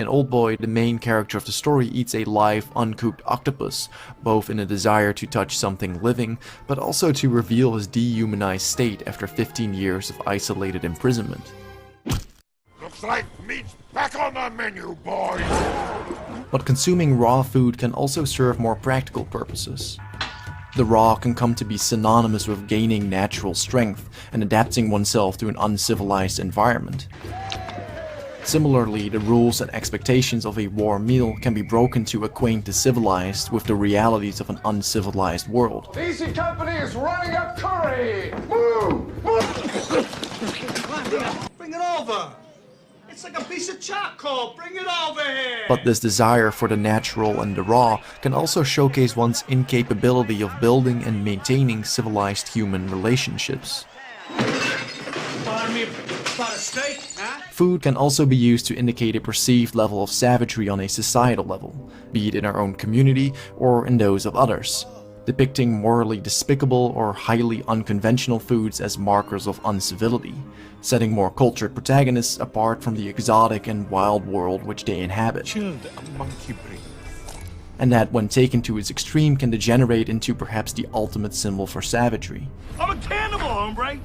In Oldboy, the main character of the story eats a live, uncooked octopus, both in a desire to touch something living, but also to reveal his dehumanized state after 15 years of isolated imprisonment. Looks like meat's back on the menu, boys! But consuming raw food can also serve more practical purposes. The raw can come to be synonymous with gaining natural strength and adapting oneself to an uncivilized environment. Similarly, the rules and expectations of a warm meal can be broken to acquaint the civilized with the realities of an uncivilized world. Easy Company is running up curry! Move! Bring it over! It's like a piece of charcoal! Bring it over here! But this desire for the natural and the raw can also showcase one's incapability of building and maintaining civilized human relationships. Pardon me about a steak, huh? Food can also be used to indicate a perceived level of savagery on a societal level, be it in our own community or in those of others, depicting morally despicable or highly unconventional foods as markers of uncivility, setting more cultured protagonists apart from the exotic and wild world which they inhabit. Chilled a monkey brain. And that, when taken to its extreme, can degenerate into perhaps the ultimate symbol for savagery. I'm a cannibal, hombre!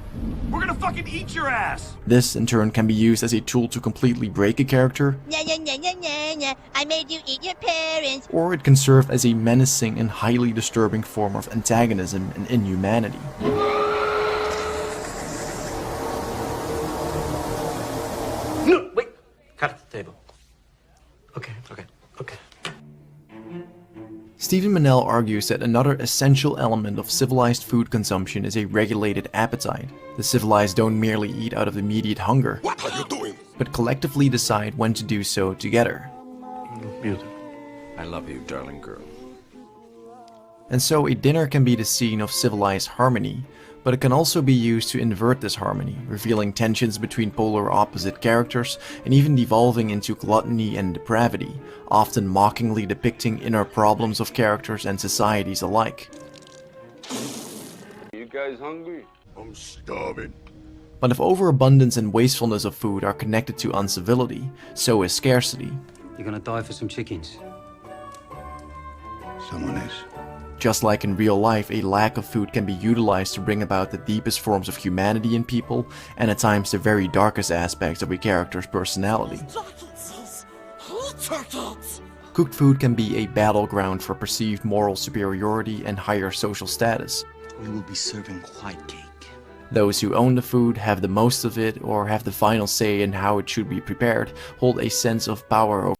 We're gonna fucking eat your ass! This, in turn, can be used as a tool to completely break a character, I made you eat your parents. or it can serve as a menacing and highly disturbing form of antagonism and inhumanity. No, wait! Cut at the table. Okay. Stephen Manell argues that another essential element of civilized food consumption is a regulated appetite. The civilized don't merely eat out of immediate hunger, What are you doing? but collectively decide when to do so together. Beautiful. I love you, darling girl. And so a dinner can be the scene of civilized harmony, but it can also be used to invert this harmony, revealing tensions between polar opposite characters and even devolving into gluttony and depravity, often mockingly depicting inner problems of characters and societies alike. You guys hungry? I'm starving. But if overabundance and wastefulness of food are connected to uncivility, so is scarcity. You're gonna die for some chickens. Someone is. Just like in real life, a lack of food can be utilized to bring about the deepest forms of humanity in people, and at times the very darkest aspects of a character's personality. Cooked food can be a battleground for perceived moral superiority and higher social status. We will be serving white cake. Those who own the food, have the most of it, or have the final say in how it should be prepared, hold a sense of power over